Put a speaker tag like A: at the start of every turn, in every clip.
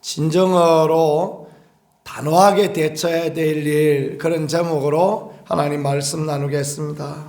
A: 진정어로 단호하게 대처해야 될 일, 그런 제목으로 하나님 말씀 나누겠습니다.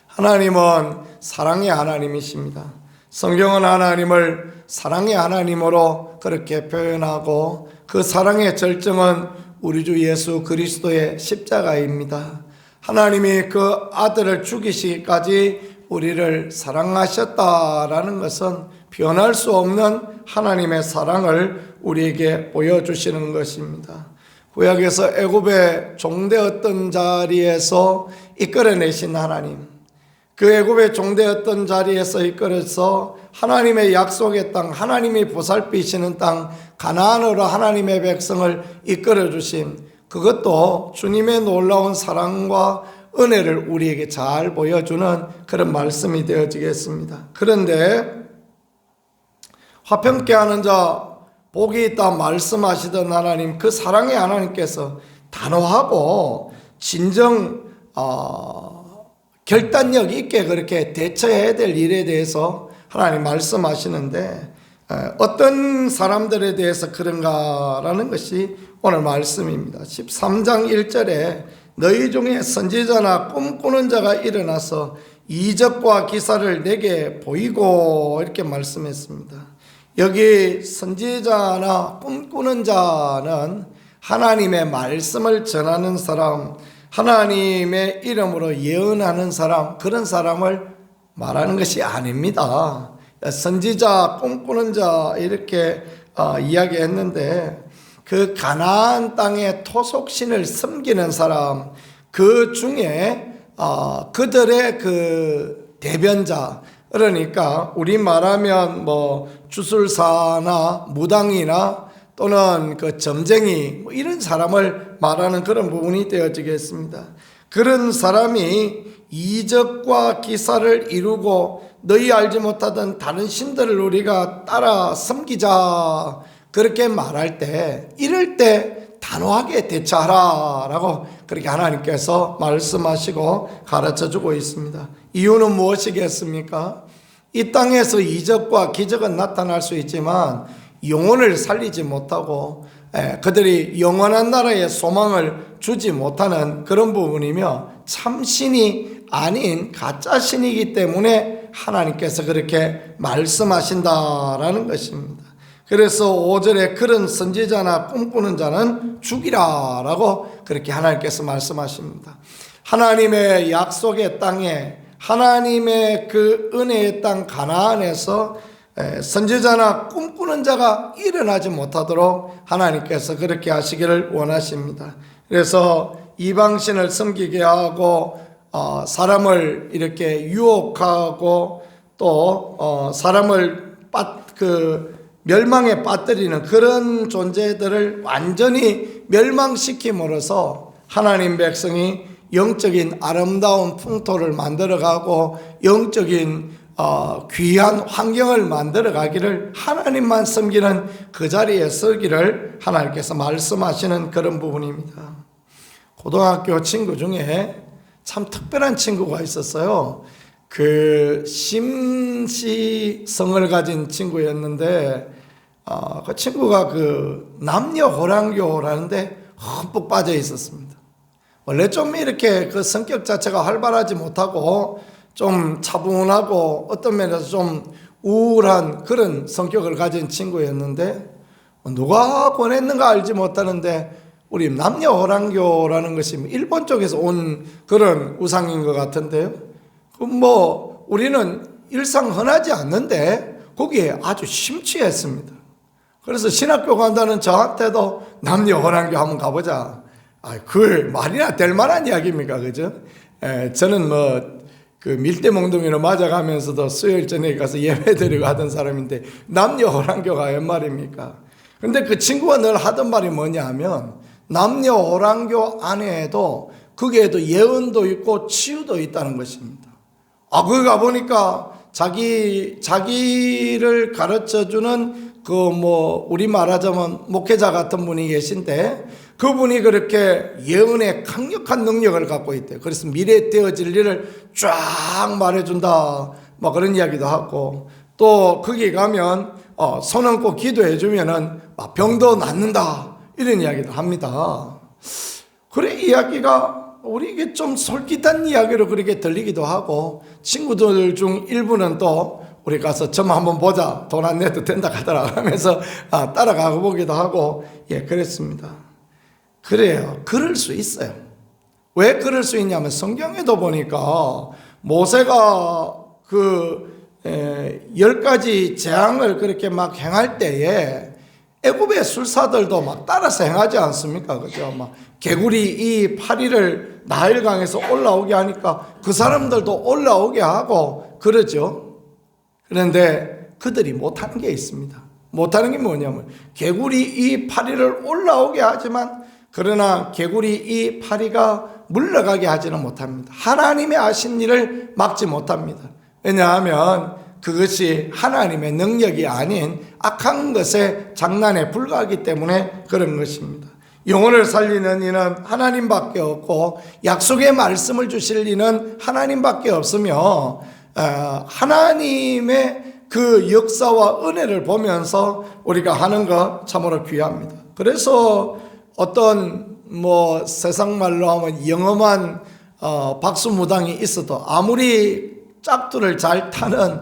A: 하나님은 사랑의 하나님이십니다. 성경은 하나님을 사랑의 하나님으로 그렇게 표현하고, 그 사랑의 절정은 우리 주 예수 그리스도의 십자가입니다. 하나님이 그 아들을 죽이시기까지 우리를 사랑하셨다라는 것은 변할 수 없는 하나님의 사랑을 우리에게 보여주시는 것입니다. 구약에서 애굽에 종되었던 자리에서 이끌어내신 하나님, 그 애굽의 종되었던 자리에서 이끌어서 하나님의 약속의 땅, 하나님이 보살피시는 땅 가나안으로 하나님의 백성을 이끌어 주신, 그것도 주님의 놀라운 사랑과 은혜를 우리에게 잘 보여주는 그런 말씀이 되어지겠습니다. 그런데 화평케 하는 자 복이 있다 말씀하시던 하나님, 그 사랑의 하나님께서 단호하고 진정 결단력 있게 그렇게 대처해야 될 일에 대해서 하나님 말씀하시는데, 어떤 사람들에 대해서 그런가라는 것이 오늘 말씀입니다. 13장 1절에 너희 중에 선지자나 꿈꾸는 자가 일어나서 이적과 기사를 내게 보이고, 이렇게 말씀했습니다. 여기 선지자나 꿈꾸는 자는 하나님의 말씀을 전하는 사람, 하나님의 이름으로 예언하는 사람, 그런 사람을 말하는 것이 아닙니다. 선지자, 꿈꾸는 자 이렇게 이야기했는데, 그 가나안 땅의 토속신을 섬기는 사람, 그 중에 그들의 그 대변자, 그러니까 우리 말하면 뭐 주술사나 무당이나 또는 그 점쟁이, 뭐 이런 사람을 말하는 그런 부분이 되어지겠습니다. 그런 사람이 이적과 기사를 이루고 너희 알지 못하던 다른 신들을 우리가 따라 섬기자, 그렇게 말할 때, 이럴 때 단호하게 대처하라 라고 그렇게 하나님께서 말씀하시고 가르쳐주고 있습니다. 이유는 무엇이겠습니까? 이 땅에서 이적과 기적은 나타날 수 있지만 영혼을 살리지 못하고 그들이 영원한 나라의 소망을 주지 못하는 그런 부분이며, 참신이 아닌 가짜신이기 때문에 하나님께서 그렇게 말씀하신다라는 것입니다. 그래서 5절에 그런 선지자나 꿈꾸는 자는 죽이라 라고 그렇게 하나님께서 말씀하십니다. 하나님의 약속의 땅에, 하나님의 그 은혜의 땅 가나안에서 선지자나 꿈꾸는 자가 일어나지 못하도록 하나님께서 그렇게 하시기를 원하십니다. 그래서 이방신을 섬기게 하고 사람을 이렇게 유혹하고 또 사람을 멸망에 빠뜨리는 그런 존재들을 완전히 멸망시킴으로써 하나님 백성이 영적인 아름다운 풍토를 만들어가고 영적인 귀한 환경을 만들어가기를, 하나님만 섬기는 그 자리에 서기를 하나님께서 말씀하시는 그런 부분입니다. 고등학교 친구 중에 참 특별한 친구가 있었어요. 그 심시성을 가진 친구였는데, 그 친구가 그 남녀 호랑교라는데 흠뻑 빠져 있었습니다. 원래 좀 이렇게 그 성격 자체가 활발하지 못하고 좀 차분하고 어떤 면에서 좀 우울한 그런 성격을 가진 친구였는데, 누가 보냈는가 알지 못하는데 우리 남녀 호랑교라는 것이 일본 쪽에서 온 그런 우상인 것 같은데요. 뭐 우리는 일상 흔하지 않는데 거기에 아주 심취했습니다. 그래서 신학교 간다는 저한테도 남녀 호랑교 한번 가보자. 그 말이나 될 만한 이야기입니까, 그죠? 저는 뭐 그 밀대몽둥이로 맞아가면서도 수요일 저녁에 가서 예배 드리고 하던 사람인데 남녀 호랑교가 웬 말입니까? 근데 그 친구가 늘 하던 말이 뭐냐 하면, 남녀 호랑교 안에도 거기에도 예언도 있고 치유도 있다는 것입니다. 거기 가보니까 자기를 가르쳐주는 그 뭐 우리 말하자면 목회자 같은 분이 계신데, 그분이 그렇게 예언의 강력한 능력을 갖고 있대요. 그래서 미래에 되어질 일을 쫙 말해준다, 뭐 그런 이야기도 하고, 또 거기 가면 손 얹고 기도해 주면은 병도 낫는다 이런 이야기도 합니다. 그래 이야기가 우리에게 좀 솔깃한 이야기로 그렇게 들리기도 하고 친구들 중 일부는 또 우리 가서 점 한번 보자 돈 안 내도 된다 하더라 하면서 따라가 보기도 하고 그랬습니다. 그래요. 그럴 수 있어요. 왜 그럴 수 있냐면 성경에도 보니까 모세가 10가지 재앙을 그렇게 막 행할 때에 애굽의 술사들도 막 따라서 행하지 않습니까? 그죠? 막 개구리 이 파리를 나일강에서 올라오게 하니까 그 사람들도 올라오게 하고 그러죠. 그런데 그들이 못하는 게 있습니다. 못하는 게 뭐냐면 개구리 이 파리를 올라오게 하지만 그러나 개구리 이 파리가 물러가게 하지는 못합니다. 하나님의 하신 일을 막지 못합니다. 왜냐하면 그것이 하나님의 능력이 아닌 악한 것의 장난에 불과하기 때문에 그런 것입니다. 영혼을 살리는 이는 하나님밖에 없고 약속의 말씀을 주실 이는 하나님밖에 없으며 하나님의 그 역사와 은혜를 보면서 우리가 하는 것 참으로 귀합니다. 그래서 어떤 세상 말로 하면 영험한 박수무당이 있어도 아무리 짝두를 잘 타는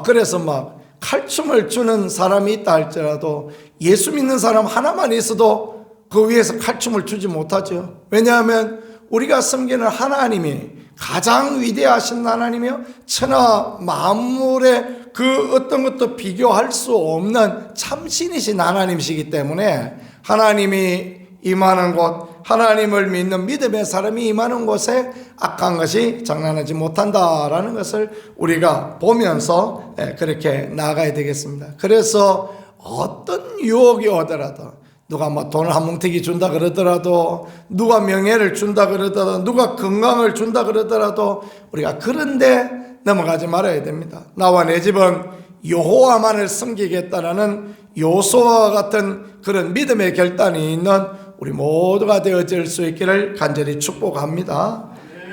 A: 그래서 칼춤을 추는 사람이 있다 할지라도 예수 믿는 사람 하나만 있어도 그 위에서 칼춤을 추지 못하죠. 왜냐하면 우리가 섬기는 하나님이 가장 위대하신 하나님이며 천하 만물의 그 어떤 것도 비교할 수 없는 참신이신 하나님이시기 때문에 하나님이 임하는 곳, 하나님을 믿는 믿음의 사람이 임하는 곳에 악한 것이 장난하지 못한다라는 것을 우리가 보면서 그렇게 나아가야 되겠습니다. 그래서 어떤 유혹이 오더라도 누가 돈을 한 뭉태기 준다 그러더라도 누가 명예를 준다 그러더라도 누가 건강을 준다 그러더라도 우리가 그런데 넘어가지 말아야 됩니다. 나와 내 집은 여호와만을 섬기겠다라는 요소와 같은 그런 믿음의 결단이 있는 우리 모두가 되어질 수 있기를 간절히 축복합니다.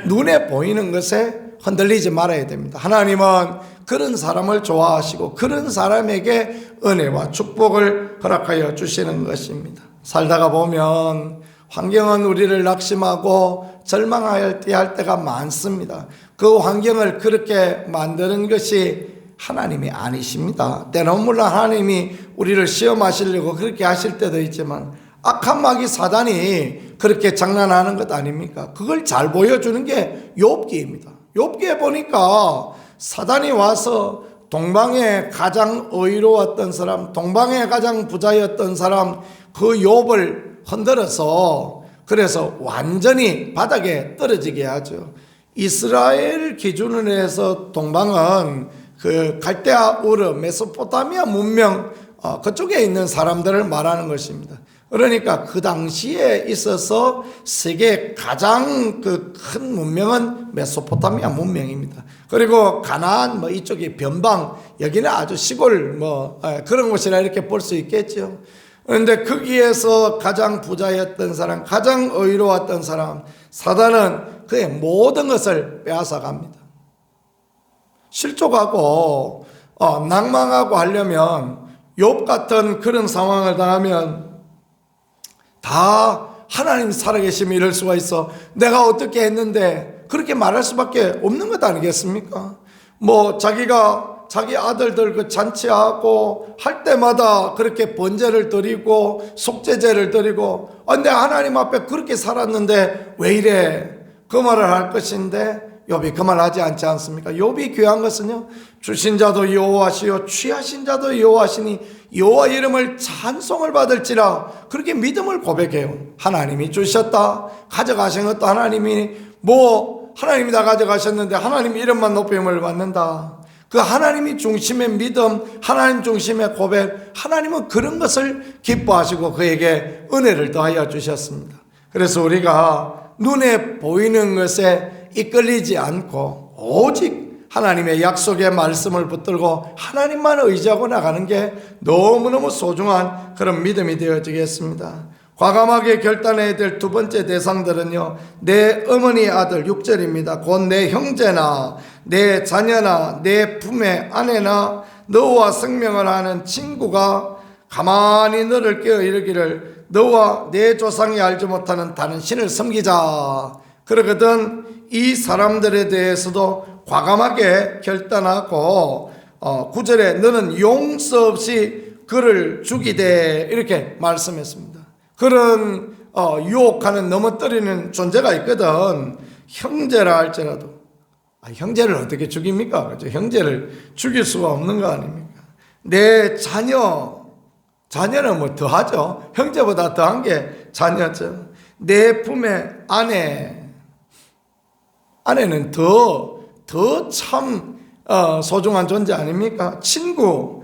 A: 눈에 보이는 것에 흔들리지 말아야 됩니다. 하나님은 그런 사람을 좋아하시고 그런 사람에게 은혜와 축복을 허락하여 주시는 것입니다. 살다가 보면 환경은 우리를 낙심하고 절망할 때가 많습니다. 그 환경을 그렇게 만드는 것이 하나님이 아니십니다. 때로는 물론 하나님이 우리를 시험하시려고 그렇게 하실 때도 있지만 악한 마귀 사단이 그렇게 장난하는 것 아닙니까? 그걸 잘 보여주는 게 욥기입니다. 욥기에 보니까 사단이 와서 동방에 가장 의로웠던 사람, 동방에 가장 부자였던 사람 그 욥을 흔들어서 그래서 완전히 바닥에 떨어지게 하죠. 이스라엘 기준으로 해서 동방은 그 갈대아 우르 메소포타미아 문명 그쪽에 있는 사람들을 말하는 것입니다. 그러니까 그 당시에 있어서 세계 가장 그 큰 문명은 메소포타미아 문명입니다. 그리고 가나안 이쪽이 변방 여기는 아주 시골 그런 곳이라 이렇게 볼 수 있겠죠. 그런데 거기에서 가장 부자였던 사람, 가장 의로웠던 사람, 사단은 그의 모든 것을 빼앗아 갑니다. 실족하고 낭망하고 하려면 욥 같은 그런 상황을 당하면 다 하나님 살아계시면 이럴 수가 있어. 내가 어떻게 했는데 그렇게 말할 수밖에 없는 것 아니겠습니까? 자기가 자기 아들들 그 잔치하고 할 때마다 그렇게 번제를 드리고 속죄제를 드리고 내가 하나님 앞에 그렇게 살았는데 왜 이래? 그 말을 할 것인데 욥이 그 말 하지 않지 않습니까? 욥이 귀한 것은요, 주신 자도 여호와시요 취하신 자도 여호와시니 여호와 이름을 찬송을 받을지라 그렇게 믿음을 고백해요. 하나님이 주셨다, 가져가신 것도 하나님이 하나님이 다 가져가셨는데 하나님 이름만 높임을 받는다. 그 하나님이 중심의 믿음, 하나님 중심의 고백, 하나님은 그런 것을 기뻐하시고 그에게 은혜를 더하여 주셨습니다. 그래서 우리가 눈에 보이는 것에 이끌리지 않고 오직 하나님의 약속의 말씀을 붙들고 하나님만 의지하고 나가는 게 너무너무 소중한 그런 믿음이 되어지겠습니다. 과감하게 결단해야 될 두 번째 대상들은요, 내 어머니 아들 6절입니다. 곧 내 형제나 내 자녀나 내 품의 아내나 너와 생명을 하는 친구가 가만히 너를 깨어 이르기를 너와 내 조상이 알지 못하는 다른 신을 섬기자 그러거든. 이 사람들에 대해서도 과감하게 결단하고 9절에 너는 용서 없이 그를 죽이되 이렇게 말씀했습니다. 그런 유혹하는 넘어뜨리는 존재가 있거든. 형제라 할지라도 형제를 어떻게 죽입니까? 그렇죠? 형제를 죽일 수가 없는 거 아닙니까? 내 자녀는 뭐 더하죠. 형제보다 더한 게 자녀죠. 내 품의 아내는 더 참 소중한 존재 아닙니까? 친구,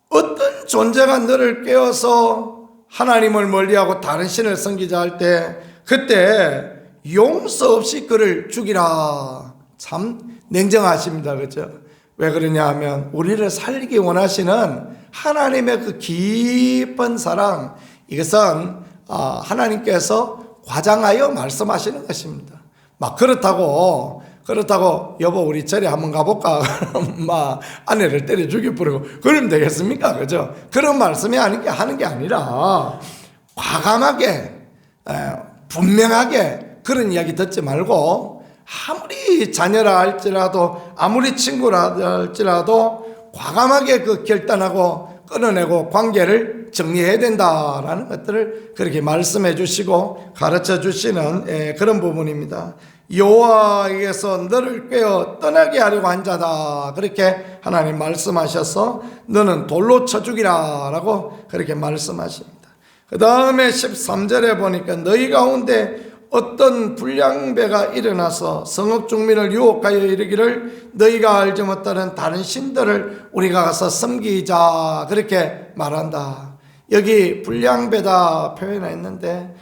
A: 어떤 존재가 너를 깨워서 하나님을 멀리하고 다른 신을 섬기자 할 때 그때 용서 없이 그를 죽이라. 참 냉정하십니다. 그렇죠? 왜 그러냐 하면 우리를 살리기 원하시는 하나님의 그 깊은 사랑, 이것은 하나님께서 과장하여 말씀하시는 것입니다. 막 그렇다고 여보 우리 절에 한번 가볼까? 막 아내를 때려 죽여버리고 그러면 되겠습니까? 그죠? 그런 말씀이 하는 게 아니라 과감하게 분명하게 그런 이야기 듣지 말고 아무리 자녀라 할지라도 아무리 친구라 할지라도 과감하게 그 결단하고 끊어내고 관계를 정리해야 된다라는 것들을 그렇게 말씀해 주시고 가르쳐 주시는 그런 부분입니다. 여호와에게서 너를 꿰어 떠나게 하려고 한 자다 그렇게 하나님 말씀하셔서 너는 돌로 쳐 죽이라 라고 그렇게 말씀하십니다. 그 다음에 13절에 보니까 너희 가운데 어떤 불량배가 일어나서 성읍 중민을 유혹하여 이르기를 너희가 알지 못하는 다른 신들을 우리가 가서 섬기자 그렇게 말한다. 여기 불량배다 표현했는데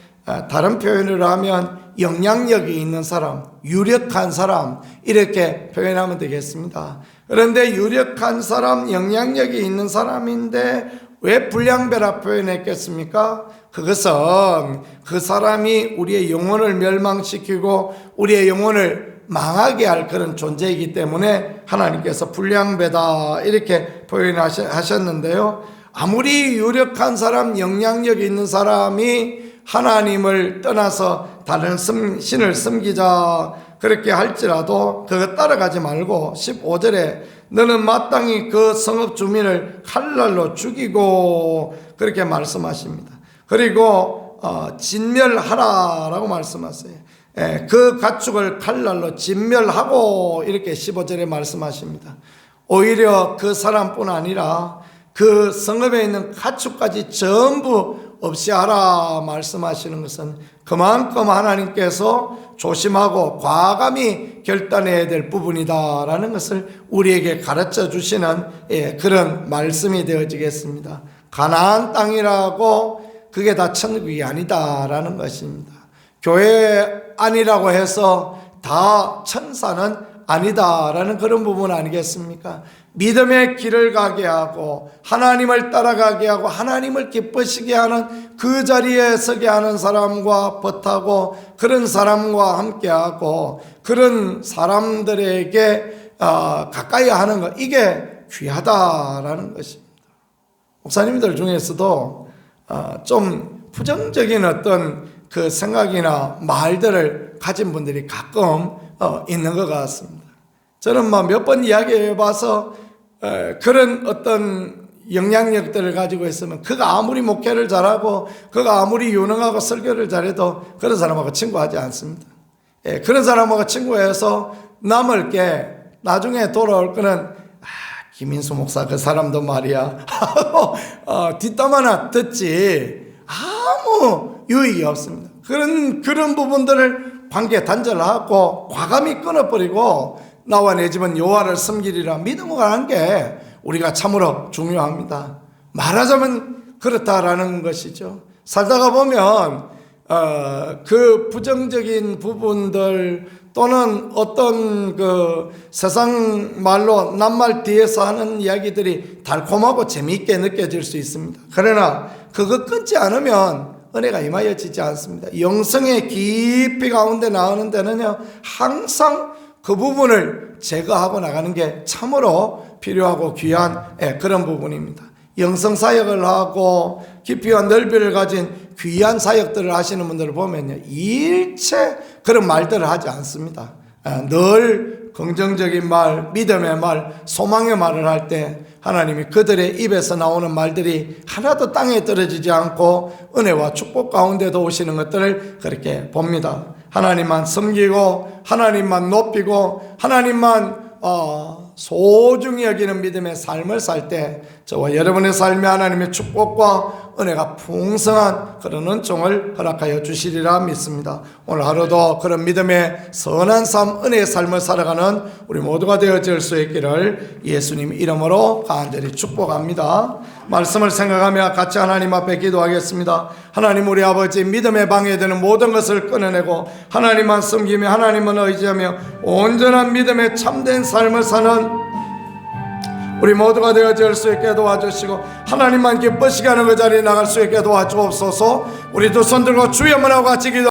A: 다른 표현으로 하면 영향력이 있는 사람, 유력한 사람 이렇게 표현하면 되겠습니다. 그런데 유력한 사람, 영향력이 있는 사람인데 왜 불량배라 표현했겠습니까? 그것은 그 사람이 우리의 영혼을 멸망시키고 우리의 영혼을 망하게 할 그런 존재이기 때문에 하나님께서 불량배다 이렇게 표현하셨는데요. 아무리 유력한 사람, 영향력이 있는 사람이 하나님을 떠나서 다른 신을 섬기자 그렇게 할지라도 그거 따라가지 말고 15절에 너는 마땅히 그 성읍 주민을 칼날로 죽이고 그렇게 말씀하십니다. 그리고 진멸하라라고 말씀하세요. 그 가축을 칼날로 진멸하고 이렇게 15절에 말씀하십니다. 오히려 그 사람뿐 아니라 그 성읍에 있는 가축까지 전부 없이 하라 말씀하시는 것은 그만큼 하나님께서 조심하고 과감히 결단해야 될 부분이다라는 것을 우리에게 가르쳐 주시는 그런 말씀이 되어지겠습니다. 가나안 땅이라고 그게 다 천국이 아니다라는 것입니다. 교회 아니라고 해서 다 천사는 아니다라는 그런 부분 아니겠습니까? 믿음의 길을 가게 하고 하나님을 따라가게 하고 하나님을 기쁘시게 하는 그 자리에 서게 하는 사람과 벗하고 그런 사람과 함께하고 그런 사람들에게 가까이 하는 것, 이게 귀하다라는 것입니다. 목사님들 중에서도 좀 부정적인 어떤 그 생각이나 말들을 가진 분들이 가끔 있는 것 같습니다. 저는 몇 번 이야기해 봐서 그런 어떤 영향력들을 가지고 있으면 그가 아무리 목회를 잘하고 그가 아무리 유능하고 설교를 잘해도 그런 사람하고 친구하지 않습니다. 그런 사람하고 친구해서 남을 게 나중에 돌아올 거는 김인수 목사 그 사람도 말이야 뒷담 하나 듣지 아무 유익이 없습니다. 그런 부분들을 관계 단절하고 과감히 끊어버리고 나와 내 집은 여호와를 섬기리라 믿음으로 가는 게 우리가 참으로 중요합니다. 말하자면 그렇다라는 것이죠. 살다가 보면 그 부정적인 부분들 또는 어떤 그 세상 말로 낱말 뒤에서 하는 이야기들이 달콤하고 재미있게 느껴질 수 있습니다. 그러나 그거 끊지 않으면 은혜가 임하여지지 않습니다. 영성의 깊이 가운데 나오는 데는요 항상 그 부분을 제거하고 나가는 게 참으로 필요하고 귀한 그런 부분입니다. 영성 사역을 하고 깊이와 넓이를 가진 귀한 사역들을 하시는 분들을 보면요, 일체 그런 말들을 하지 않습니다. 늘 긍정적인 말, 믿음의 말, 소망의 말을 할 때 하나님이 그들의 입에서 나오는 말들이 하나도 땅에 떨어지지 않고 은혜와 축복 가운데도 오시는 것들을 그렇게 봅니다. 하나님만 섬기고 하나님만 높이고 하나님만 소중히 여기는 믿음의 삶을 살 때 저와 여러분의 삶에 하나님의 축복과 은혜가 풍성한 그런 은총을 허락하여 주시리라 믿습니다. 오늘 하루도 그런 믿음의 선한 삶, 은혜의 삶을 살아가는 우리 모두가 되어질 수 있기를 예수님 이름으로 간절히 축복합니다. 말씀을 생각하며 같이 하나님 앞에 기도하겠습니다. 하나님, 우리 아버지, 믿음에 방해되는 모든 것을 끊어내고 하나님만 섬기며 하나님만 의지하며 온전한 믿음의 참된 삶을 사는 우리 모두가 되어질 수 있게 도와주시고 하나님만 기쁘시게 하는 그 자리에 나갈 수 있게 도와주옵소서. 우리 두 손 들고 주여 문하고 같이 기도